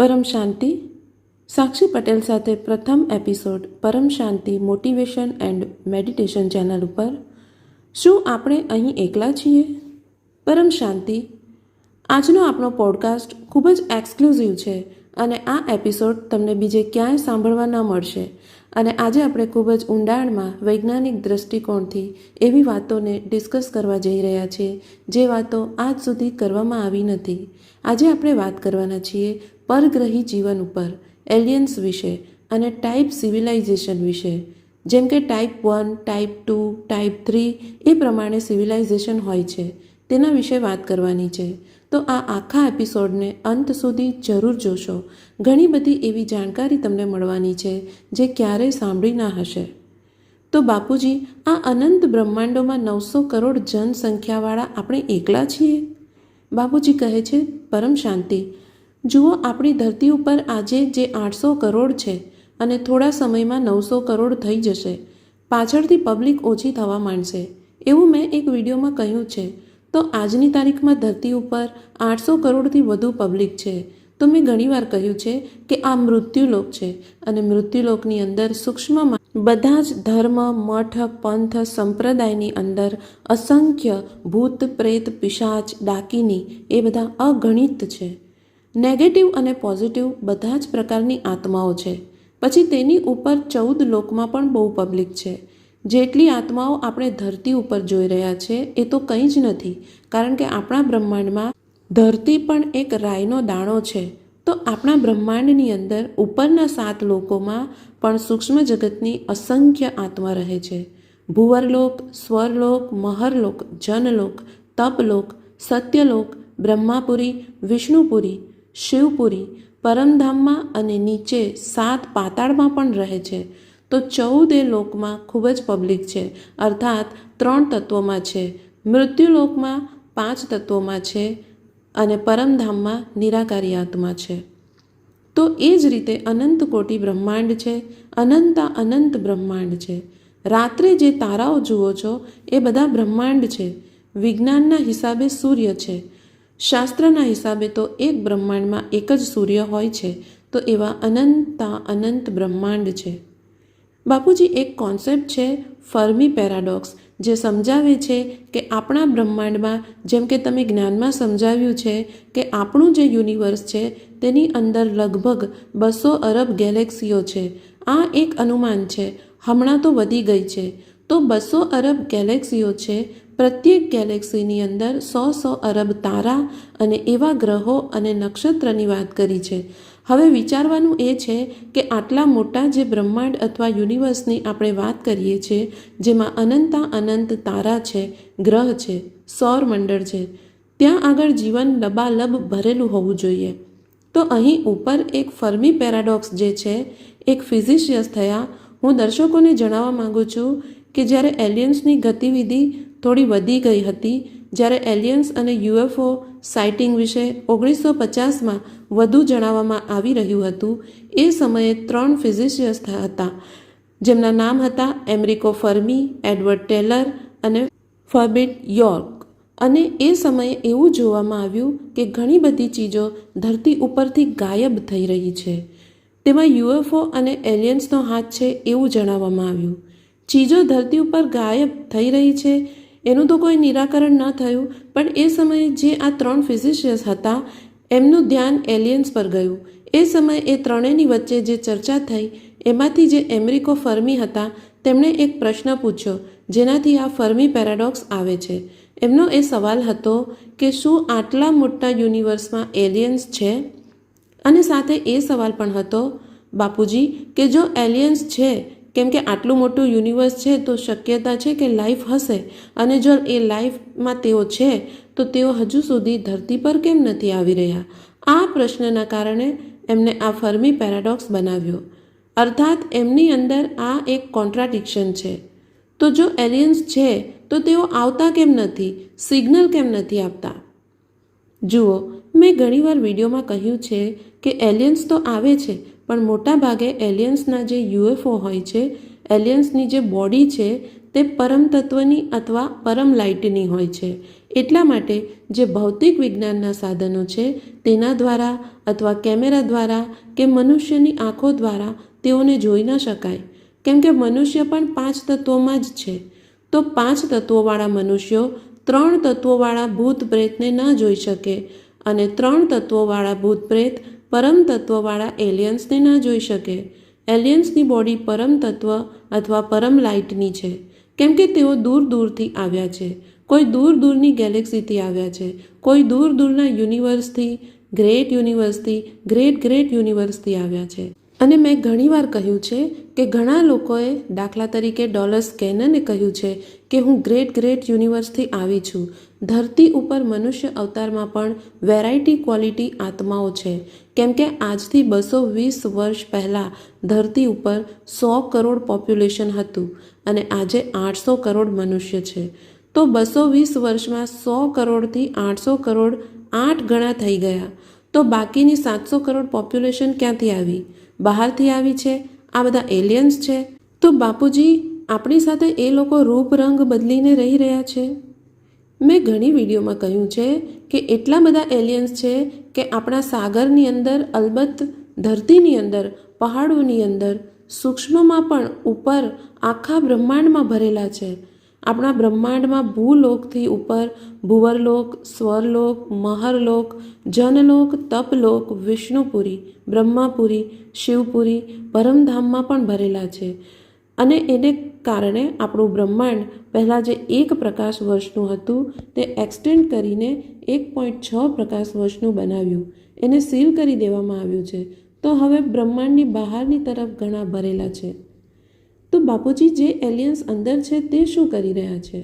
પરમ શાંતિ. સાક્ષી પટેલ સાથે પ્રથમ episode Param Shanti motivation and meditation channel ઉપર. શું આપણે અહીં એકલા છીએ? પરમ શાંતિ. આજનો આપણો પોડકાસ્ટ ખૂબ જ એક્સક્લુઝિવ છે અને આ એપિસોડ તમને બીજે ક્યાંય સાંભળવા ન મળશે. અને આજે આપણે ખૂબ જ ઊંડાણમાં વૈજ્ઞાનિક દૃષ્ટિકોણથી એવી વાતોને ડિસ્કસ કરવા જઈ રહ્યા છીએ જે વાતો આજ સુધી કરવામાં આવી નથી. આજે આપણે વાત કરવાના છીએ પરગ્રહી જીવન ઉપર, એલિયન્સ વિશે અને ટાઈપ સિવિલાઇઝેશન વિશે. જેમ કે ટાઈપ 1, ટાઈપ 2, ટાઈપ 3 એ પ્રમાણે સિવિલાઇઝેશન હોય છે, તેના વિશે વાત કરવાની છે. તો આ આખા એપિસોડને અંત સુધી જરૂર જોશો. ઘણી બધી એવી જાણકારી તમને મળવાની છે જે ક્યારેય સાંભળી ના હશે. તો બાપુજી, આ અનંત બ્રહ્માંડોમાં 900 કરોડ જનસંખ્યાવાળા આપણે એકલા છીએ? બાપુજી કહે છે, પરમ શાંતિ. જુઓ, આપણી ધરતી ઉપર આજે જે 800 કરોડ છે અને થોડા સમયમાં 900 કરોડ થઈ જશે. પાછળથી પબ્લિક ઓછી થવા માંડશે, એવું મેં એક વિડીયોમાં કહ્યું છે. તો આજની તારીખમાં ધરતી ઉપર 800 કરોડથી વધુ પબ્લિક છે. તો મેં ઘણીવાર કહ્યું છે કે આ મૃત્યુલોક છે અને મૃત્યુલોકની અંદર સૂક્ષ્મમાં બધા જ ધર્મ, મઠ, પંથ, સંપ્રદાયની અંદર અસંખ્ય ભૂત, પ્રેત, પિશાચ, ડાકીની એ બધા અગણિત છે. નેગેટિવ અને પોઝિટિવ બધા જ પ્રકારની આત્માઓ છે. પછી તેની ઉપર 14 લોકમાં પણ બહુ પબ્લિક છે. જેટલી આત્માઓ આપણે ધરતી ઉપર જોઈ રહ્યા છે એ તો કંઈ જ નથી, કારણ કે આપણા બ્રહ્માંડમાં ધરતી પણ એક રાઈનો દાણો છે. તો આપણા બ્રહ્માંડની અંદર ઉપરના 7 લોકોમાં પણ સૂક્ષ્મ જગતની અસંખ્ય આત્મા રહે છે. ભુવરલોક, સ્વરલોક, મહરલોક, જનલોક, તપલોક, સત્યલોક, બ્રહ્માપુરી, વિષ્ણુપુરી, શિવપુરી, પરમધામમાં અને નીચે 7 પાતાળમાં પણ રહે છે. તો 14 લોકમાં ખૂબ જ પબ્લિક છે, અર્થાત 3 તત્વોમાં છે. મૃત્યુલોકમાં 5 તત્વોમાં છે અને પરમધામમાં નિરાકારી આત્મા છે. તો એ જ રીતે અનંત કોટી બ્રહ્માંડ છે, અનંત બ્રહ્માંડ છે. રાત્રે જે તારાઓ જુઓ છો એ બધા બ્રહ્માંડ છે. વિજ્ઞાનના હિસાબે સૂર્ય છે. શાસ્ત્રના હિસાબે તો એક બ્રહ્માંડમાં એક જ સૂર્ય હોય છે. તો એવા અનંત બ્રહ્માંડ છે. બાપુજી, એક કોન્સેપ્ટ છે ફર્મી પેરાડોક્સ, જે સમજાવે છે કે આપણા બ્રહ્માંડમાં, જેમ કે તમે જ્ઞાનમાં સમજાવ્યું છે કે આપણું જે યુનિવર્સ છે તેની અંદર લગભગ 200 અરબ ગેલેક્સીઓ છે. આ એક અનુમાન છે, હમણાં તો વધી ગઈ છે. તો 200 અરબ ગેલેક્સીઓ છે. પ્રત્યેક ગેલેક્સીની અંદર 100 અરબ તારા અને એવા ગ્રહો અને નક્ષત્રની વાત કરી છે. હવે વિચારવાનું એ છે કે આટલા મોટા જે બ્રહ્માંડ અથવા યુનિવર્સની આપણે વાત કરીએ છીએ, જેમાં અનંત તારા છે, ગ્રહ છે, સૌરમંડળ છે, ત્યાં આગળ જીવન લબાલબ ભરેલું હોવું જોઈએ. તો અહીં ઉપર એક ફર્મી પેરાડોક્સ જે છે, એક ફિઝિશિયસ થયા. હું દર્શકોને જણાવવા માંગુ છું કે જ્યારે એલિયન્સની ગતિવિધિ થોડી વધી ગઈ હતી, જ્યારે એલિયન્સ અને યુએફઓ સાઇટિંગ વિશે 1950માં વધુ જણાવવામાં આવી રહ્યું હતું, એ સમયે 3 ફિઝિશિયસ હતા, જેમના નામ હતા એમરિકો ફર્મી, એડવર્ડ ટેલર અને ફર્બિટ યોર્ક. અને એ સમયે એવું જોવામાં આવ્યું કે ઘણી બધી ચીજો ધરતી ઉપરથી ગાયબ થઈ રહી છે. તેમાં યુએફઓ અને એલિયન્સનો હાથ છે એવું જણાવવામાં આવ્યું. ચીજો ધરતી ઉપર ગાયબ થઈ રહી છે એનું તો કોઈ નિરાકરણ ન થયું, પણ એ સમયે જે આ 3 ફિઝિશિયસ હતા એમનું ધ્યાન એલિયન્સ પર ગયું. એ સમયે એ ત્રણેયની વચ્ચે જે ચર્ચા થઈ એમાંથી જે એમરિકો ફર્મી હતા તેમણે એક પ્રશ્ન પૂછ્યો, જેનાથી આ ફર્મી પેરાડોક્સ આવે છે. એમનો એ સવાલ હતો કે શું આટલા મોટા યુનિવર્સમાં એલિયન્સ છે? અને સાથે એ સવાલ પણ હતો, બાપુજી, કે જો એલિયન્સ છે, કેમ કે આટલું મોટું યુનિવર્સ છે તો શક્યતા છે કે લાઈફ હશે, અને જો એ લાઈફમાં તેઓ છે તો તેઓ હજુ સુધી ધરતી પર કેમ નથી આવી રહ્યા? આ પ્રશ્નના કારણે એમને આ ફર્મી પેરાડોક્સ બનાવ્યો. અર્થાત એમની અંદર આ એક કોન્ટ્રાડિક્શન છે. તો જો એલિયન્સ છે તો તેઓ આવતા કેમ નથી? સિગ્નલ કેમ નથી આપતા? જુઓ, મેં ઘણીવાર વિડીયોમાં કહ્યું છે કે એલિયન્સ તો આવે છે, પણ મોટા ભાગે એલિયન્સના જે યુએફઓ હોય છે, એલિયન્સની જે બોડી છે તે પરમ તત્વની અથવા પરમ લાઇટની હોય છે. એટલા માટે જે ભૌતિક વિજ્ઞાનના સાધનો છે તેના દ્વારા અથવા કેમેરા દ્વારા કે મનુષ્યની આંખો દ્વારા તેઓને જોઈ ન શકાય, કેમ કે મનુષ્ય પણ 5 તત્વોમાં જ છે. તો 5 તત્વોવાળા મનુષ્યો 3 તત્વોવાળા ભૂત પ્રેતને ન જોઈ શકે અને 3 તત્વોવાળા ભૂત પ્રેત પરમ તત્વવાળા એલિયન્સને ન જોઈ શકે. એલિયન્સની બોડી પરમ તત્વ અથવા પરમ લાઇટની છે, કેમ કે તેઓ દૂર દૂરથી આવ્યા છે. કોઈ દૂર દૂરની ગેલેક્સીથી આવ્યા છે, કોઈ દૂર દૂરના યુનિવર્સથી, ગ્રેટ યુનિવર્સથી આવ્યા છે. અને મેં ઘણીવાર કહ્યું છે કે ઘણા લોકોએ, દાખલા તરીકે ડોલર્સ કેનને કહ્યું છે કે હું ગ્રેટ યુનિવર્સથી આવી છું. ધરતી ઉપર મનુષ્ય અવતારમાં પણ વેરાયટી ક્વોલિટી આત્માઓ છે, કેમ કે આજથી 220 વર્ષ પહેલાં ધરતી ઉપર 100 કરોડ પોપ્યુલેશન હતું અને આજે 800 કરોડ મનુષ્ય છે. તો 220 વર્ષમાં 100 કરોડથી 800 કરોડ 8 ગણા થઈ ગયા. તો બાકીની 700 કરોડ પોપ્યુલેશન ક્યાંથી આવી? બહારથી આવી છે. આ બધા એલિયન્સ છે. તો બાપુજી, આપણી સાથે એ લોકો રૂપ રંગ બદલીને રહી રહ્યા છે. મેં ઘણી વિડીયોમાં કહ્યું છે કે એટલા બધા એલિયન્સ છે કે આપણા સાગરની અંદર, અલબત્ત ધરતીની અંદર, પહાડોની અંદર, સૂક્ષ્મમાં પણ ઉપર આખા બ્રહ્માંડમાં ભરેલા છે. આપણા બ્રહ્માંડમાં ભૂલોકથી ઉપર ભુવરલોક, સ્વરલોક, મહરલોક, જનલોક, તપલોક, વિષ્ણુપુરી, બ્રહ્માપુરી, શિવપુરી, પરમધામમાં પણ ભરેલા છે. અને એને કારણે આપણું બ્રહ્માંડ પહેલાં જે 1 પ્રકાશ વર્ષનું હતું તે એક્સટેન્ડ કરીને 1.6 પ્રકાશ વર્ષનું બનાવ્યું. એને સીલ કરી દેવામાં આવ્યું છે. તો હવે બ્રહ્માંડની બહારની તરફ ઘણા ભરેલા છે. તો બાપુજી, જે એલિયન્સ અંદર છે તે શું કરી રહ્યા છે?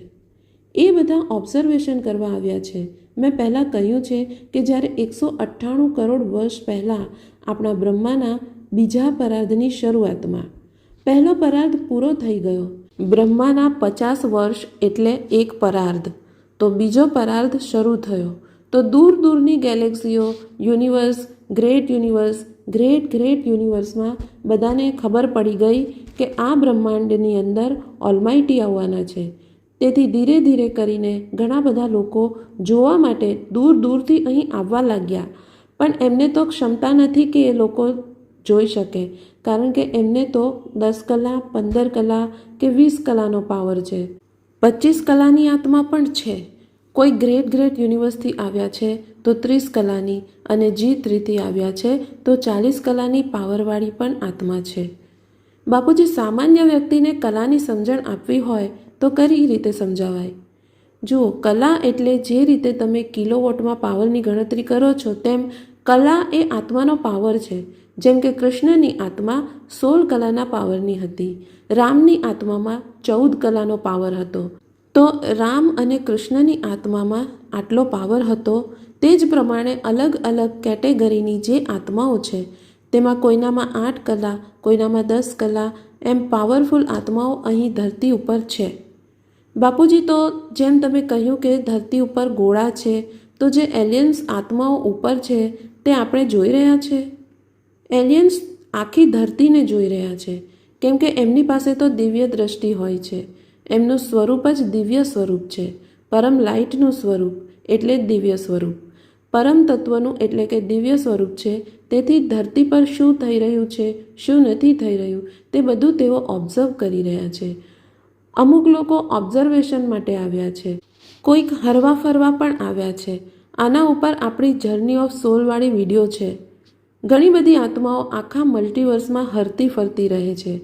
એ બધા ઓબ્ઝર્વેશન કરવા આવ્યા છે. મેં પહેલાં કહ્યું છે કે જ્યારે 198 કરોડ વર્ષ પહેલાં આપણા બ્રહ્માના બીજા પરાર્ધની શરૂઆતમાં પહેલો પરાર્ધ પૂરો થઈ ગયો. બ્રહ્માના 50 વર્ષ એટલે 1 પરાર્ધ. તો બીજો પરાર્ધ શરૂ થયો. તો દૂર દૂરની ગેલેક્સીઓ, યુનિવર્સ, ગ્રેટ યુનિવર્સમાં બધાને ખબર પડી ગઈ કે આ બ્રહ્માંડની અંદર ઓલમાઇટી આવવાના છે. તેથી ધીરે ધીરે કરીને ઘણા બધા લોકો જોવા માટે દૂર દૂરથી અહીં આવવા લાગ્યા. પણ એમને તો ક્ષમતા નથી કે એ લોકો જોઈ શકે, કારણ કે એમને તો 10 કલા, 15 કલા કે 20 કલાનો પાવર છે. 25 કલાની આત્મા પણ છે. કોઈ ગ્રેટ યુનિવર્સથી આવ્યા છે તો 30 કલાની, અને G3થી આવ્યા છે તો 40 કલાની પાવરવાળી પણ આત્મા છે. બાપુજી, સામાન્ય વ્યક્તિને કલાની સમજણ આપવી હોય તો કઈ રીતે સમજાવાય? જુઓ, કલા એટલે જે રીતે તમે કિલોવોટમાં પાવરની ગણતરી કરો છો તેમ કલા એ આત્માનો પાવર છે. જેમ કે કૃષ્ણની આત્મા 16 કલાના પાવરની હતી. રામની આત્મામાં 14 કલાનો પાવર હતો. તો રામ અને કૃષ્ણની આત્મામાં આટલો પાવર હતો. તે જ પ્રમાણે અલગ અલગ કેટેગરીની જે આત્માઓ છે તેમાં કોઈનામાં 8 કલા, કોઈનામાં 10 કલા, એમ પાવરફુલ આત્માઓ અહીં ધરતી ઉપર છે. બાપુજી, તો જેમ તમે કહ્યું કે ધરતી ઉપર ગોળા છે, તો જે એલિયન્સ આત્માઓ ઉપર છે તે આપણે જોઈ રહ્યા છે. એલિયન્સ આખી ધરતીને જોઈ રહ્યા છે, કેમ કે એમની પાસે તો દિવ્ય દ્રષ્ટિ હોય છે. એમનું સ્વરૂપ જ દિવ્ય સ્વરૂપ છે. પરમ લાઇટનું સ્વરૂપ એટલે દિવ્ય સ્વરૂપ. પરમ તત્વનું એટલે કે દિવ્ય સ્વરૂપ છે. તેથી ધરતી પર શું થઈ રહ્યું છે, શું નથી થઈ રહ્યું, તે બધું તેઓ ઓબ્ઝર્વ કરી રહ્યા છે. અમુક લોકો ઓબ્ઝર્વેશન માટે આવ્યા છે, કોઈક હરવા ફરવા પણ આવ્યા છે. આના ઉપર આપણી જર્ની ઓફ સોલવાળી વિડીયો છે. ઘણી બધી આત્માઓ આખા મલ્ટીવર્સમાં હરતી ફરતી રહે છે.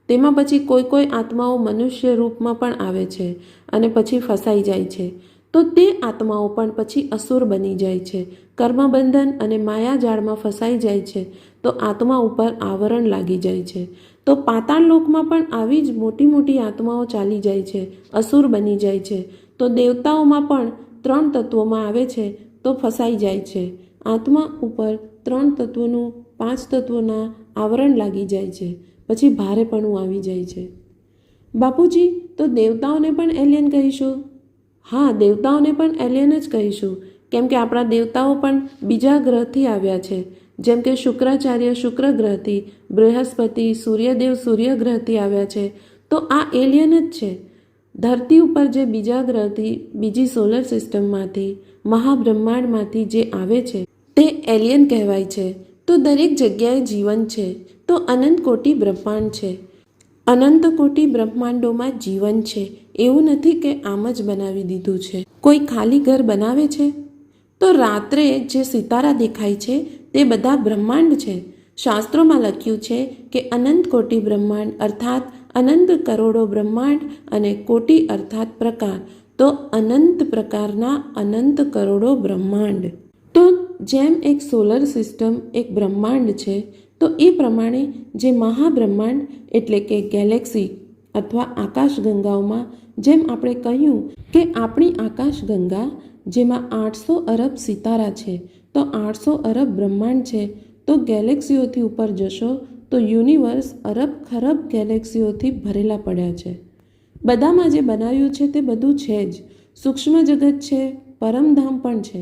તેમાં પછી કોઈ આત્માઓ મનુષ્ય રૂપમાં પણ આવે છે અને પછી ફસાઈ જાય છે. તો તે આત્માઓ પણ પછી અસુર બની જાય છે. કર્મબંધન અને માયાજાળમાં ફસાઈ જાય છે. તો આત્મા ઉપર આવરણ લાગી જાય છે. તો પાતાળ લોકમાં પણ આવી જ મોટી મોટી આત્માઓ ચાલી જાય છે, અસુર બની જાય છે. તો દેવતાઓમાં પણ 3 તત્વોમાં આવે છે તો ફસાઈ જાય છે. આત્મા ઉપર 3 તત્વોનું, 5 તત્વોના આવરણ લાગી જાય છે. પછી ભારેપણું આવી જાય છે. બાપુજી, તો દેવતાઓને પણ એલિયન કહીશું? હા, દેવતાઓને પણ એલિયન જ કહીશું, કેમ કે આપણા દેવતાઓ પણ બીજા ગ્રહથી આવ્યા છે. જેમ કે શુક્રાચાર્ય શુક્ર ગ્રહથી, બૃહસ્પતિ, સૂર્યદેવ સૂર્ય ગ્રહથી આવ્યા છે. તો આ એલિયન જ છે. ધરતી ઉપર જે બીજા ગ્રહથી, બીજી સોલર સિસ્ટમમાંથી, મહાબ્રહ્માંડમાંથી જે આવે છે તે એલિયન કહેવાય છે. તો દરેક જગ્યાએ જીવન છે, તો અનંત કોટી બ્રહ્માંડ છે. અનંત કોટી બ્રહ્માંડોમાં જીવન છે. એવું નથી કે આમ જ બનાવી દીધું છે. કોઈ ખાલી ઘર બનાવે છે? તો રાત્રે જે સિતારા દેખાય છે તે બધા બ્રહ્માંડ છે. શાસ્ત્રોમાં લખ્યું છે કે અનંત કોટી બ્રહ્માંડ અર્થાત અનંત કરોડો બ્રહ્માંડ અને કોટી અર્થાત પ્રકાર, તો અનંત પ્રકારના અનંત કરોડો બ્રહ્માંડ. તો જેમ એક સોલર સિસ્ટમ એક બ્રહ્માંડ છે, તો એ પ્રમાણે જે મહાબ્રહ્માંડ એટલે કે ગેલેક્સી અથવા આકાશગંગાઓમાં જેમ આપણે કહ્યું કે આપણી આકાશગંગા જેમાં 800 અરબ સિતારા છે, તો 800 અરબ બ્રહ્માંડ છે. તો ગેલેક્સીઓથી ઉપર જશો તો યુનિવર્સ અરબ ખરબ ગેલેક્સીઓથી ભરેલા પડ્યા છે. બધામાં જે બનાવ્યું છે તે બધું છે જ. સૂક્ષ્મ જગત છે, પરમધામ પણ છે.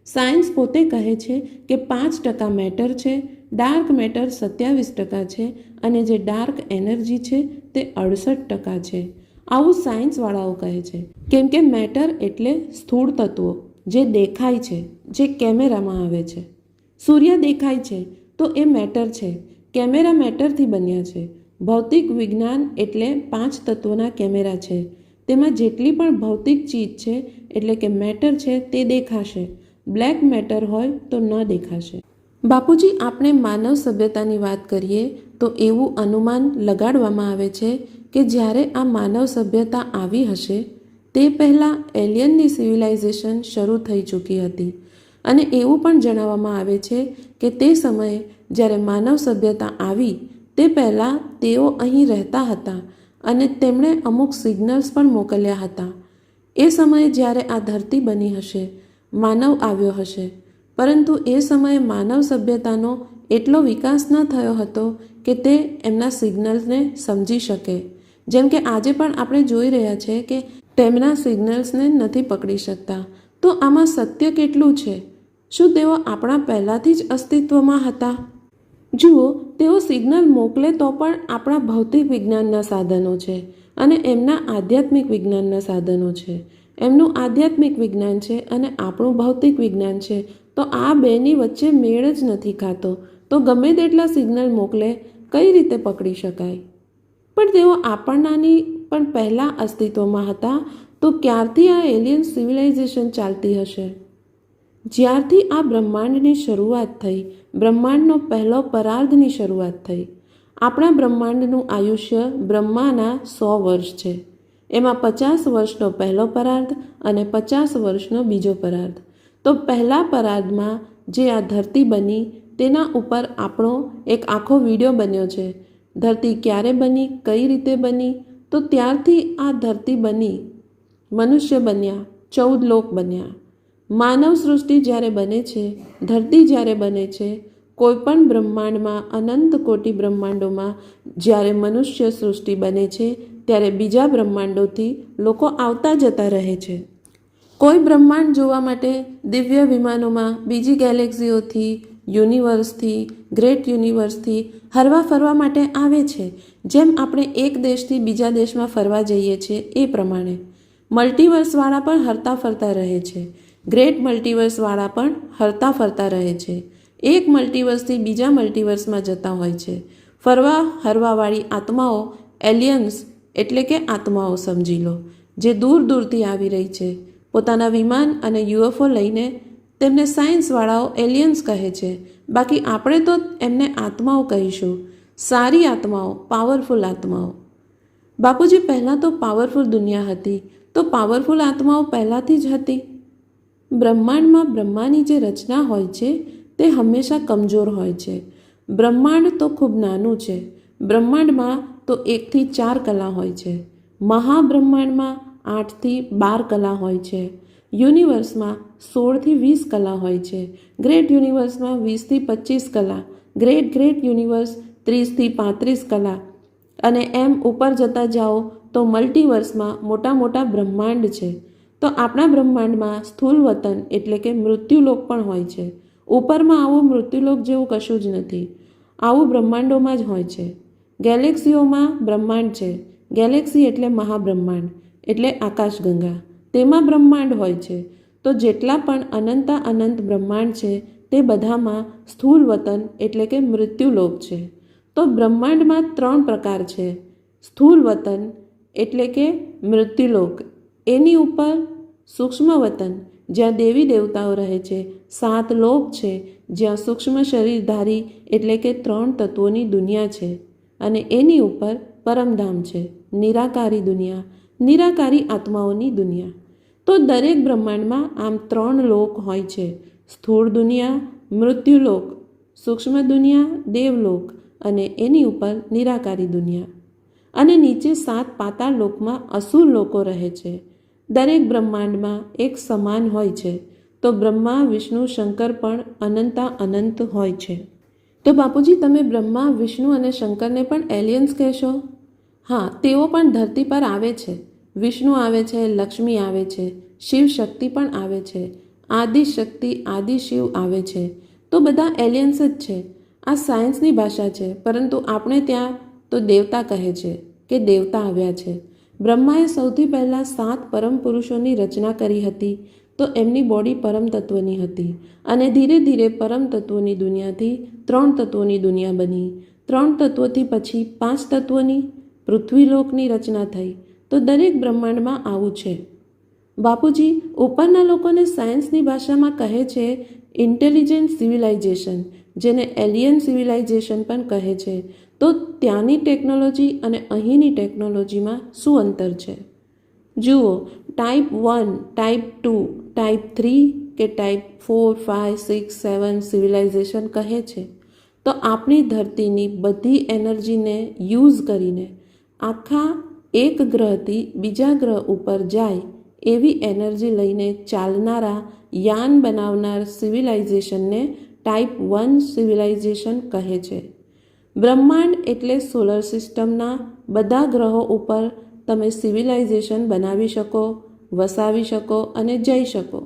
સાયન્સ પોતે કહે છે કે 5% મેટર છે, ડાર્ક મેટર 27% છે અને જે ડાર્ક એનર્જી છે તે 68% છે. આવું સાયન્સવાળાઓ કહે છે. કેમ કે મેટર એટલે સ્થૂળ તત્વો જે દેખાય છે, જે કેમેરામાં આવે છે. સૂર્ય દેખાય છે તો એ મેટર છે, કેમેરા મેટરથી બન્યા છે. ભૌતિક વિજ્ઞાન એટલે 5 તત્વોના કેમેરા છે. તેમાં જેટલી પણ ભૌતિક ચીજ છે એટલે કે મેટર છે તે દેખાશે. બ્લેક મેટર હોય તો ન દેખાશે. બાપુજી, આપણે માનવ સભ્યતાની વાત કરીએ તો એવું અનુમાન લગાડવામાં આવે છે કે જ્યારે આ માનવ સભ્યતા આવી હશે તે પહેલાં એલિયનની સિવિલાઇઝેશન શરૂ થઈ ચૂકી હતી. અને એવું પણ જણાવવામાં આવે છે કે તે સમયે જ્યારે માનવ સભ્યતા આવી તે પહેલાં તેઓ અહીં રહેતા હતા અને તેમણે અમુક સિગ્નલ્સ પણ મોકલ્યા હતા. એ સમયે જ્યારે આ ધરતી બની હશે, માનવ આવ્યો હશે, પરંતુ એ સમયે માનવ સભ્યતાનો એટલો વિકાસ ન થયો હતો કે તે એમના સિગ્નલ્સને સમજી શકે. જેમ કે આજે પણ આપણે જોઈ રહ્યા છે કે તેમના સિગ્નલ્સને નથી પકડી શકતા. તો આમાં સત્ય કેટલું છે? શું તેઓ આપણા પહેલાંથી જ અસ્તિત્વમાં હતા? જુઓ, તેઓ સિગ્નલ મોકલે તો પણ આપણા ભૌતિક વિજ્ઞાનના સાધનો છે અને એમના આધ્યાત્મિક વિજ્ઞાનના સાધનો છે. એમનું આધ્યાત્મિક વિજ્ઞાન છે અને આપણું ભૌતિક વિજ્ઞાન છે. તો આ બેની વચ્ચે મેળ જ નથી ખાતો. તો ગમે તેટલા સિગ્નલ મોકલે, કઈ રીતે પકડી શકાય? પણ તેઓ આપણનાની પણ પહેલાં અસ્તિત્વમાં હતા. તો ક્યારથી આ એલિયન સિવિલાઇઝેશન ચાલતી હશે? જ્યારથી આ બ્રહ્માંડની શરૂઆત થઈ, બ્રહ્માંડનો પહેલો પરાર્ધની શરૂઆત થઈ. આપણા બ્રહ્માંડનું આયુષ્ય બ્રહ્માના 100 વર્ષ છે. એમાં 50 વર્ષનો પહેલો પરાર્ધ અને 50 વર્ષનો બીજો પરાર્ધ. તો પહેલા પરાર્ધમાં જે આ ધરતી બની તેના ઉપર આપણો એક આખો વિડીયો બન્યો છે. ધરતી ક્યારે બની, કઈ રીતે બની, તો ત્યારથી આ ધરતી બની, મનુષ્ય બન્યા, 14 લોક બન્યા. માનવ સૃષ્ટિ જ્યારે બને છે, ધરતી જ્યારે બને છે, કોઈ પણ બ્રહ્માંડમાં, અનંત કોટી બ્રહ્માંડોમાં જ્યારે મનુષ્ય સૃષ્ટિ બને છે ત્યારે બીજા બ્રહ્માંડોથી લોકો આવતા જતા રહે છે. કોઈ બ્રહ્માંડ જોવા માટે દિવ્ય વિમાનોમાં બીજી ગેલેક્સીઓથી, યુનિવર્સથી, ગ્રેટ યુનિવર્સથી હરવા ફરવા માટે આવે છે. જેમ આપણે એક દેશથી બીજા દેશમાં ફરવા જઈએ છીએ એ પ્રમાણે મલ્ટીવર્સવાળા પણ હરતા ફરતા રહે છે. ગ્રેટ મલ્ટીવર્સવાળા પણ હરતા ફરતા રહે છે. એક મલ્ટીવર્સથી બીજા મલ્ટીવર્સમાં જતા હોય છે. ફરવા હરવાવાળી આત્માઓ એલિયન્સ એટલે કે આત્માઓ સમજી લો, જે દૂર દૂરથી આવી રહી છે પોતાના વિમાન અને યુએફઓ લઈને. તેમને સાયન્સવાળાઓ એલિયન્સ કહે છે. બાકી આપણે તો એમને આત્માઓ કહીશું. સારી આત્માઓ, પાવરફુલ આત્માઓ. બાપુજી, પહેલાં તો પાવરફુલ દુનિયા હતી, તો પાવરફુલ આત્માઓ પહેલાંથી જ હતી. બ્રહ્માંડમાં બ્રહ્માની જે રચના હોય છે તે હંમેશા કમજોર હોય છે. બ્રહ્માંડ તો ખૂબ નાનું છે. બ્રહ્માંડમાં તો 1 થી 4 કલા હોય છે. મહાબ્રહ્માંડમાં 8 થી 12 કલા હોય છે. યુનિવર્સમાં 16 થી 20 કલા હોય છે. ગ્રેટ યુનિવર્સમાં 20 થી 25 કલા. ગ્રેટ ગ્રેટ યુનિવર્સ 30 થી 35 કલા. અને એમ ઉપર જતા જાઓ તો મલ્ટીવર્સમાં મોટા મોટા બ્રહ્માંડ છે. તો આપણા બ્રહ્માંડમાં સ્થૂલ વતન એટલે કે મૃત્યુલોક પણ હોય છે. ઉપરમાં આવું મૃત્યુલોક જેવું કશું જ નથી. આવું બ્રહ્માંડોમાં જ હોય છે. ગેલેક્સીઓમાં બ્રહ્માંડ છે. ગેલેક્સી એટલે મહાબ્રહ્માંડ. એટલે આકાશગંગા, તેમાં બ્રહ્માંડ હોય છે. તો જેટલા પણ અનંત બ્રહ્માંડ છે તે બધામાં સ્થૂળ વતન એટલે કે મૃત્યુલોક છે. તો બ્રહ્માંડમાં 3 પ્રકાર છે. સ્થૂળ વતન એટલે કે મૃત્યુલોક, એની ઉપર સૂક્ષ્મ વતન જ્યાં દેવી દેવતાઓ રહે છે, 7 લોક છે જ્યાં સૂક્ષ્મ શરીરધારી એટલે કે 3 તત્વોની દુનિયા છે, અને એની ઉપર પરમધામ છે, નિરાકારી દુનિયા, નિરાકારી આત્માઓની દુનિયા. તો દરેક બ્રહ્માંડમાં આમ 3 લોક હોય છે: સ્થૂળ દુનિયા, મૃત્યુલોક, સૂક્ષ્મ દુનિયા, દેવલોક, અને એની ઉપર નિરાકારી દુનિયા. અને નીચે 7 પાતાળ લોકમાં અસુર લોકો રહે છે. દરેક બ્રહ્માંડમાં એક સમાન હોય છે. તો બ્રહ્મા, વિષ્ણુ, શંકર પણ અનંત હોય છે. તો બાપુજી, તમે બ્રહ્મા, વિષ્ણુ અને શંકરને પણ એલિયન્સ કહેશો? હા, તેઓ પણ ધરતી પર આવે છે. વિષ્ણુ આવે છે, લક્ષ્મી આવે છે, શિવ શક્તિ પણ આવે છે, આદિશક્તિ આદિશિવ આવે છે. તો બધા એલિયન્સ જ છે. આ સાયન્સની ભાષા છે, પરંતુ આપણે ત્યાં તો દેવતા કહે છે કે દેવતા આવ્યા છે. બ્રહ્માએ સૌથી પહેલાં 7 પરમ પુરુષોની રચના કરી હતી. તો એમની બોડી પરમ તત્વની હતી, અને ધીરે ધીરે પરમ તત્વોની દુનિયાથી 3 તત્વોની દુનિયા બની. 3 તત્વોથી પછી 5 તત્વોની પૃથ્વીલોકની રચના થઈ. તો દરેક બ્રહ્માંડમાં આવું છે. બાપુજી, ઉપરના લોકોને સાયન્સની ભાષામાં કહે છે ઇન્ટેલિજન્ટ સિવિલાઇઝેશન, જેને એલિયન સિવિલાઇઝેશન પણ કહે છે. તો ત્યાંની ટેકનોલોજી અને અહીંની ટેકનોલોજીમાં શું અંતર છે? જુઓ, ટાઈપ 1, ટાઈપ 2, ટાઈપ 3 કે ટાઈપ 4, 5, 6, 7 સિવિલાઇઝેશન કહે છે તો આપણી ધરતીની બધી એનર્જીને યુઝ કરીને આખા એક ગ્રહથી બીજા ગ્રહ ઉપર જાય એવી એનર્જી લઈને ચાલનારા યાન બનાવનાર સિવિલાઇઝેશનને ટાઈપ 1 સિવિલાઇઝેશન કહે છે. બ્રહ્માંડ એટલે સોલર સિસ્ટમના બધા ગ્રહો ઉપર તમે સિવિલાઇઝેશન બનાવી શકો, વસાવી શકો અને જઈ શકો.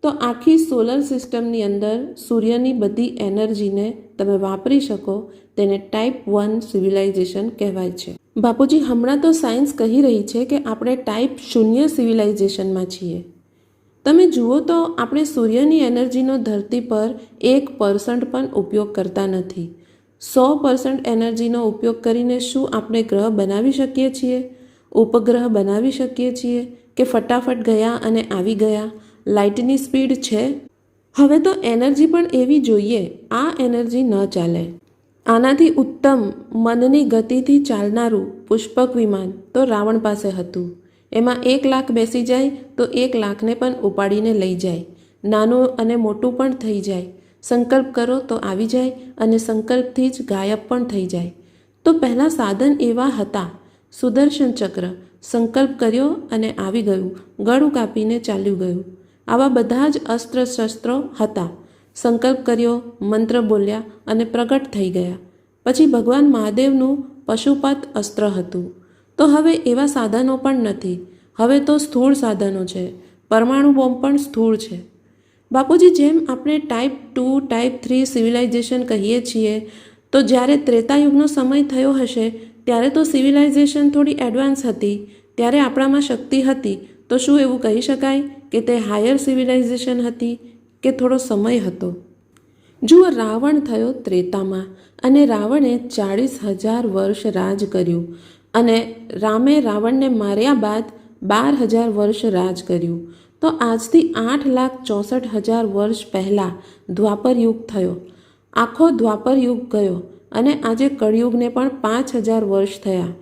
તો આખી સોલર સિસ્ટમની અંદર સૂર્યની બધી એનર્જીને તમે વાપરી શકો, તેને ટાઈપ 1 સિવિલાઇઝેશન કહેવાય છે. બાપુજી, હમણાં તો સાયન્સ કહી રહી છે કે આપણે ટાઈપ 0 સિવિલાઇઝેશનમાં છીએ. તમે જુઓ તો આપણે સૂર્યની એનર્જીનો ધરતી પર 1% પણ ઉપયોગ કરતા નથી. 100% એનર્જીનો ઉપયોગ કરીને શું આપણે ગ્રહ બનાવી શકીએ છીએ, ઉપગ્રહ બનાવી શકીએ છીએ કે ફટાફટ ગયા અને આવી ગયા? લાઇટની સ્પીડ છે. હવે તો એનર્જી પણ એવી જોઈએ. આ એનર્જી ન ચાલે. આનાથી ઉત્તમ મનની ગતિથી ચાલનારું પુષ્પક વિમાન તો રાવણ પાસે હતું. એમાં 1 લાખ બેસી જાય તો 1 લાખને પણ ઉપાડીને લઈ જાય. નાનું અને મોટું પણ થઈ જાય. સંકલ્પ કરો તો આવી જાય, અને સંકલ્પથી જ ગાયબ પણ થઈ જાય. તો પહેલાં સાધન એવા હતા. સુદર્શન ચક્ર, સંકલ્પ કર્યો અને આવી ગયું, ગળું કાપીને ચાલ્યું ગયું. આવા બધા જ અસ્ત્ર શસ્ત્રો હતા. સંકલ્પ કર્યો, મંત્ર બોલ્યા અને પ્રગટ થઈ ગયા. પછી ભગવાન મહાદેવનું પશુપત અસ્ત્ર હતું. તો હવે એવા સાધનો પણ નથી. હવે તો સ્થૂળ સાધનો છે. પરમાણુ બોમ્બ પણ સ્થૂળ છે. બાપુજી, જેમ આપણે ટાઈપ 2, ટાઈપ 3 સિવિલાઇઝેશન કહીએ છીએ, તો જ્યારે ત્રેતાયુગનો સમય થયો હશે ત્યારે તો સિવિલાઇઝેશન થોડી એડવાન્સ હતી. ત્યારે આપણામાં શક્તિ હતી. તો શું એવું કહી શકાય કે તે હાયર સિવિલાઇઝેશન હતી કે થોડો સમય હતો? જુઓ, રાવણ થયો ત્રેતામાં, અને રાવણે 40,000 વર્ષ રાજ કર્યું, અને રામે રાવણને માર્યા બાદ 12,000 વર્ષ રાજ કર્યું. તો આજથી 8,64,000 વર્ષ પહેલાં દ્વાપર યુગ થયો. આખો દ્વાપર યુગ ગયો, અને આજે કળિયુગને પણ 5,000 વર્ષ થયા.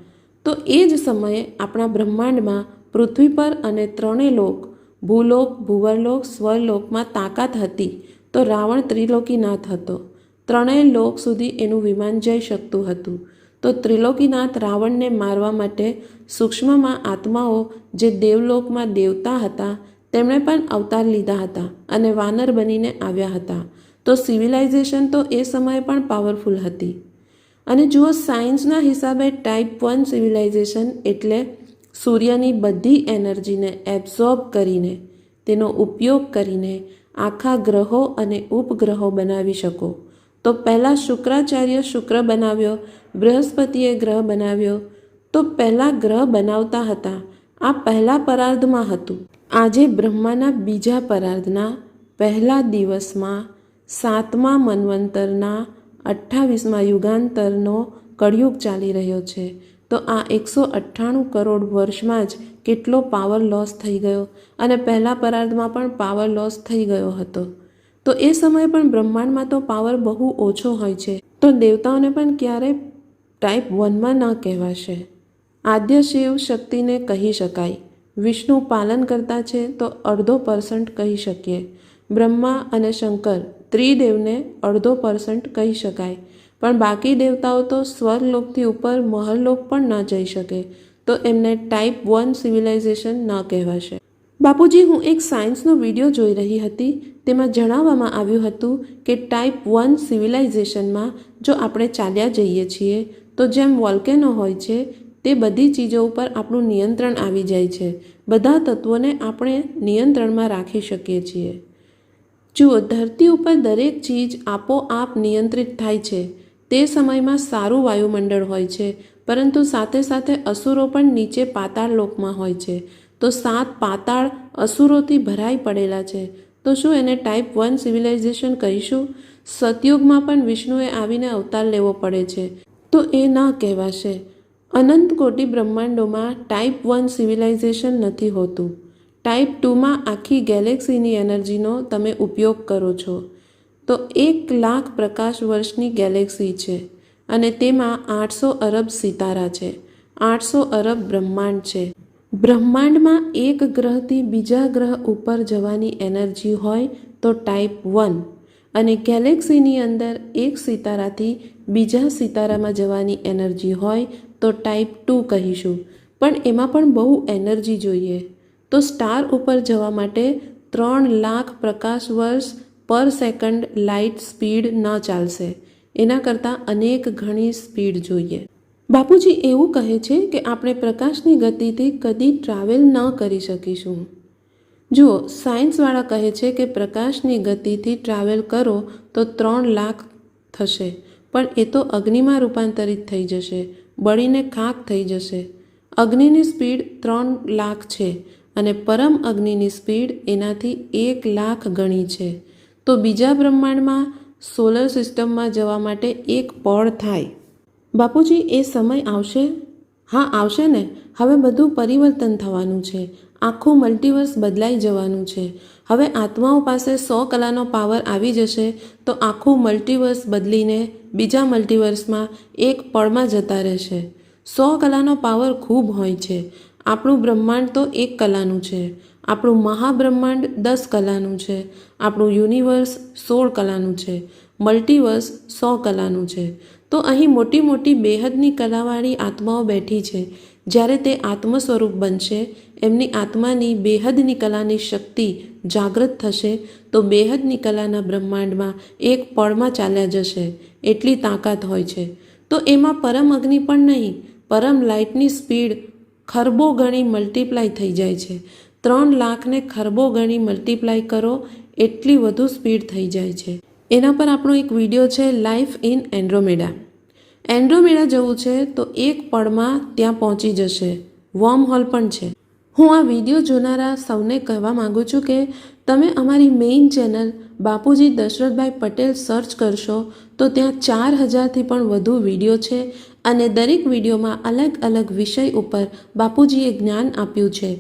તો એ જ સમયે આપણા બ્રહ્માંડમાં પૃથ્વી પર અને 3 લોક, ભૂલોક, ભુવરલોક, સ્વરલોકમાં તાકાત હતી. તો રાવણ ત્રિલોકીનાથ હતો. 3 લોક સુધી એનું વિમાન જઈ શકતું હતું. તો ત્રિલોકીનાથ રાવણને મારવા માટે સૂક્ષ્મમાં આત્માઓ જે દેવલોકમાં દેવતા હતા તેમણે પણ અવતાર લીધા હતા અને વાનર બનીને આવ્યા હતા. તો સિવિલાઇઝેશન તો એ સમયે પણ પાવરફુલ હતી. અને જુઓ, સાયન્સના હિસાબે ટાઈપ 1 સિવિલાઇઝેશન એટલે સૂર્યની બધી એનર્જીને એબ્ઝોર્બ કરીને, તેનો ઉપયોગ કરીને આખા ગ્રહો અને ઉપગ્રહો બનાવી શકો. તો પહેલાં શુક્રાચાર્ય શુક્ર બનાવ્યો, બૃહસ્પતિએ ગ્રહ બનાવ્યો. તો પહેલાં ગ્રહ બનાવતા હતા. આ પહેલા પરાર્ધમાં હતું. આજે બ્રહ્માના બીજા પરાર્ધના પહેલા દિવસમાં 7મા મન્વંતરના 28મા યુગાંતરનો કળિયુગ ચાલી રહ્યો છે. તો આ 198 કરોડ વર્ષમાં જ કેટલો પાવર લોસ થઈ ગયો અને પહેલા પરાર્ધમાં પણ પાવર લોસ થઈ ગયો હતો. તો એ સમયે પણ બ્રહ્માંડમાં તો પાવર બહુ ઓછો હોય છે. તો દેવતાઓને પણ ક્યારેય ટાઈપ 1માં ન કહેવાશે. આદ્ય શિવ શક્તિને કહી શકાય. વિષ્ણુ પાલન કરતા છે તો 0.5% કહી શકીએ. બ્રહ્મા અને શંકર ત્રિદેવને 0.5% કહી શકાય. પણ બાકી દેવતાઓ તો સ્વર્ગલોકથી ઉપર મહરલોક પણ ન જઈ શકે, તો એમને ટાઈપ 1 સિવિલાઇઝેશન ન કહેવાશે. બાપુજી, હું એક સાયન્સનો વિડીયો જોઈ રહી હતી. તેમાં જણાવવામાં આવ્યું હતું કે ટાઈપ 1 સિવિલાઇઝેશનમાં જો આપણે ચાલ્યા જઈએ છીએ તો જેમ વોલ્કેનો હોય છે તે બધી ચીજો ઉપર આપણું નિયંત્રણ આવી જાય છે. બધા તત્વોને આપણે નિયંત્રણમાં રાખી શકીએ છીએ. જુઓ, ધરતી ઉપર દરેક ચીજ આપોઆપ નિયંત્રિત થાય છે. તે સમયમાં સારું વાયુમંડળ હોય છે, પરંતુ સાથે સાથે અસુરો પણ નીચે પાતાળ લોકમાં હોય છે. તો 7 પાતાળ અસુરોથી ભરાઈ પડેલા છે. તો શું એને ટાઈપ 1 સિવિલાઇઝેશન કહીશું? સતયુગમાં પણ વિષ્ણુએ આવીને અવતાર લેવો પડે છે, તો એ ન કહેવાશે. અનંત કોટી બ્રહ્માંડોમાં ટાઈપ 1 સિવિલાઇઝેશન નથી હોતું. ટાઈપ 2માં આખી ગેલેક્સીની એનર્જીનો તમે ઉપયોગ કરો છો. તો 1 લાખ પ્રકાશ વર્ષની ગેલેક્સી છે અને તેમાં 800 અરબ સિતારા છે, 800 અરબ બ્રહ્માંડ છે. બ્રહ્માંડમાં એક ગ્રહથી બીજા ગ્રહ ઉપર જવાની એનર્જી હોય તો ટાઈપ 1, અને ગેલેક્સીની અંદર એક સિતારાથી બીજા સિતારામાં જવાની એનર્જી હોય તો ટાઈપ 2 કહીશું. પણ એમાં પણ બહુ એનર્જી જોઈએ. તો સ્ટાર ઉપર જવા માટે 3 લાખ પ્રકાશ વર્ષ પર સેકન્ડ લાઇટ સ્પીડ ન ચાલશે. એના કરતાં અનેક ગણી સ્પીડ જોઈએ. બાપુજી એવું કહે છે કે આપણે પ્રકાશની ગતિથી કદી ટ્રાવેલ ન કરી શકીશું. જુઓ, સાયન્સવાળા કહે છે કે પ્રકાશની ગતિથી ટ્રાવેલ કરો તો 3 લાખ થશે, પણ એ તો અગ્નિમાં રૂપાંતરિત થઈ જશે, બળીને ખાખ થઈ જશે. અગ્નિની સ્પીડ 3 લાખ છે અને પરમ અગ્નિની સ્પીડ એનાથી 1 લાખ ગણી છે. તો બીજા બ્રહ્માંડમાં સોલર સિસ્ટમમાં જવા માટે એક પળ થાય. બાપુજી, એ સમય આવશે? હા, આવશે ને. હવે બધું પરિવર્તન થવાનું છે. આખું મલ્ટીવર્સ બદલાઈ જવાનું છે. હવે આત્માઓ પાસે 100 કલાનો પાવર આવી જશે તો આખું મલ્ટીવર્સ બદલીને બીજા મલ્ટીવર્સમાં એક પળમાં જતા રહેશે. 100 કલાનો પાવર ખૂબ હોય છે. આપણું બ્રહ્માંડ તો 1 કલાનું છે. આપણું મહાબ્રહ્માંડ 10 કલાનું છે. આપણું યુનિવર્સ 16 કલાનું છે. મલ્ટીવર્સ 100 કલાનું છે. તો અહીં મોટી મોટી બેહદની કલાવાળી આત્માઓ બેઠી છે. જ્યારે તે આત્મ સ્વરૂપ બનશે, એમની આત્માની બેહદની કલાની શક્તિ જાગૃત થશે તો બેહદની કલાના બ્રહ્માંડમાં એક પળમાં ચાલ્યા જશે. એટલી તાકાત હોય છે. તો એમાં પરમ અગ્નિ પણ નહીં, પરમ લાઇટની સ્પીડ ખરબો ગણી મલ્ટીપ્લાય થઈ જાય છે. 3 લાખને ખરબો ગણી મલ્ટીપ્લાય કરો એટલી વધુ સ્પીડ થઈ જાય છે. એના પર આપણો એક વિડીયો છે, લાઈફ ઇન એન્ડ્રોમેડા. એન્ડ્રોમેડા જવું છે તો એક પળમાં ત્યાં પહોંચી જશે. વોર્મ હોલ પણ છે. હું આ વિડીયો જોનારા સૌને કહેવા માગું છું કે તમે અમારી મેઇન ચેનલ બાપુજી દશરથભાઈ પટેલ સર્ચ કરશો તો ત્યાં 4000થી પણ વધુ વિડીયો છે અને દરેક વિડીયોમાં અલગ અલગ વિષય ઉપર બાપુજીએ જ્ઞાન આપ્યું છે.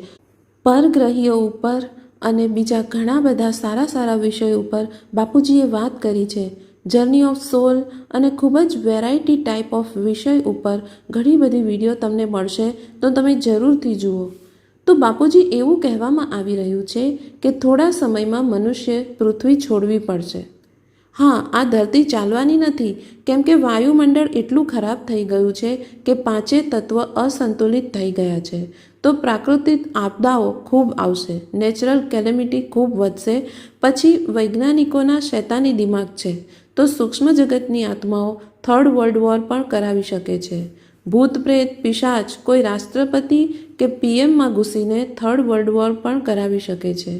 પરગ્રહીઓ ઉપર અને બીજા ઘણા બધા સારા સારા વિષયો ઉપર બાપુજીએ વાત કરી છે. જર્ની ઓફ સોલ અને ખૂબ જ વેરાયટી ટાઈપ ઓફ વિષય ઉપર ઘણી બધી વિડીયો તમને મળશે, તો તમે જરૂરથી જુઓ. તો બાપુજી એવું કહેવામાં આવી રહ્યું છે કે થોડા સમયમાં મનુષ્ય પૃથ્વી છોડવી પડશે. હા, આ ધરતી ચાલવાની નથી, કેમ કે વાયુમંડળ એટલું ખરાબ થઈ ગયું છે કે 5 તત્વ અસંતુલિત થઈ ગયા છે. તો પ્રાકૃતિક આપદાઓ ખૂબ આવશે, નેચરલ કેલેમિટી ખૂબ વધશે. પછી વૈજ્ઞાનિકોના શૈતાની દિમાગ છે, તો સૂક્ષ્મ જગતની આત્માઓ 3rd વર્લ્ડ વોર પણ કરાવી શકે છે. ભૂત પ્રેત પિશાચ કોઈ રાષ્ટ્રપતિ કે પીએમમાં ઘૂસીને 3rd વર્લ્ડ વોર પણ કરાવી શકે છે.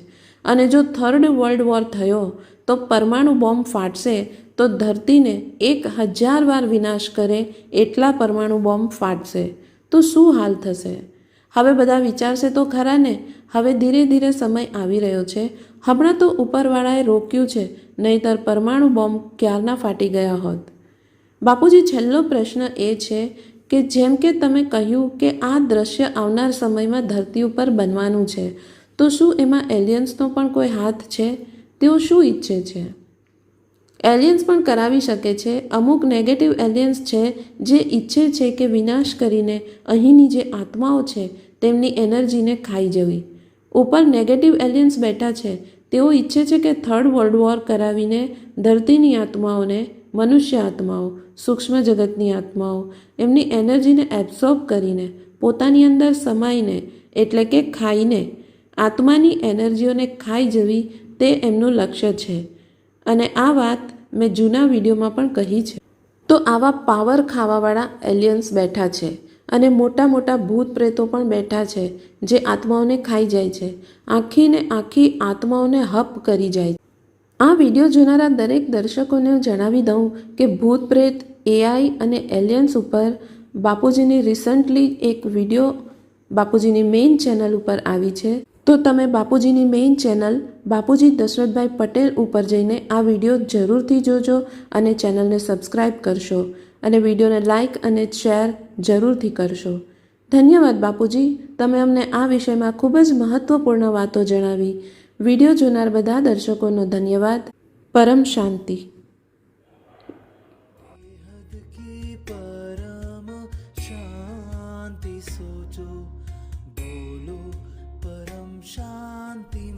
અને જો 3rd વર્લ્ડ વોર થયો તો પરમાણુ બોમ્બ ફાટશે તો ધરતીને 1000 વાર વિનાશ કરે એટલા પરમાણુ બોમ્બ ફાટશે. તો શું હાલ થશે? હવે બધા વિચારશે તો ખરા ને, હવે ધીરે ધીરે સમય આવી રહ્યો છે. હમણાં તો ઉપરવાળાએ રોક્યું છે, નહીંતર પરમાણુ બોમ્બ ક્યારના ફાટી ગયા હોત. બાપુજી, છેલ્લો પ્રશ્ન એ છે કે જેમ કે તમે કહ્યું કે આ દ્રશ્ય આવનાર સમયમાં ધરતી ઉપર બનવાનું છે, તો શું એમાં એલિયન્સનો પણ કોઈ હાથ છે? તેઓ શું ઈચ્છે છે? એલિયન્સ પણ કરાવી શકે છે. અમુક નેગેટિવ એલિયન્સ છે જે ઈચ્છે છે કે વિનાશ કરીને અહીંની જે આત્માઓ છે તેમની એનર્જીને ખાઈ જવી. ઉપર નેગેટિવ એલિયન્સ બેઠા છે. તેઓ ઈચ્છે છે કે થર્ડ વર્લ્ડ વોર કરાવીને ધરતીની આત્માઓને, મનુષ્ય આત્માઓ, સૂક્ષ્મ જગતની આત્માઓ એમની એનર્જીને એબ્સોર્બ કરીને પોતાની અંદર સમાઈને, એટલે કે ખાઈને, આત્માની એનર્જીઓને ખાઈ જવી, તે એમનું લક્ષ્ય છે. અને આ વાત મેં જૂના વિડીયોમાં પણ કહી છે. તો આવા પાવર ખાવાવાળા એલિયન્સ બેઠા છે અને મોટા મોટા ભૂત પ્રેતો પણ બેઠા છે જે આત્માઓને ખાઈ જાય છે, આખીને આખી આત્માઓને હપ કરી જાય છે. આ વિડીયો જોનારા દરેક દર્શકોને હું જણાવી દઉં કે ભૂત પ્રેત, એઆઈ અને એલિયન્સ ઉપર બાપુજીની રિસન્ટલી એક વિડીયો બાપુજીની મેઇન ચેનલ ઉપર આવી છે. તો તમે બાપુજીની મેઇન ચેનલ બાપુજી દશરથભાઈ પટેલ ઉપર જઈને આ વિડીયો જરૂરથી જોજો અને ચેનલને સબસ્ક્રાઈબ કરશો અને વિડીયોને લાઇક અને શેર જરૂરથી કરશો. ધન્યવાદ બાપુજી, તમે અમને આ વિષયમાં ખૂબ જ મહત્વપૂર્ણ વાતો જણાવી. વિડીયો જોનાર બધા દર્શકોનો ધન્યવાદ. પરમ શાંતિ.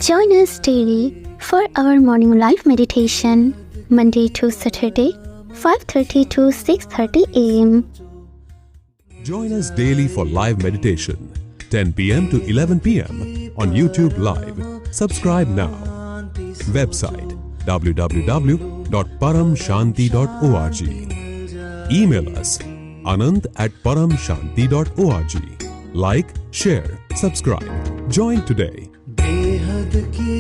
Join us daily for our morning live meditation, Monday to Saturday, 5:30 to 6:30 a.m. Join us daily for live meditation, 10 p.m. to 11 p.m. on YouTube Live. Subscribe now. Website www.paramshanti.org. Email us anant@paramshanti.org. Like, share, subscribe. Join today. बेहद की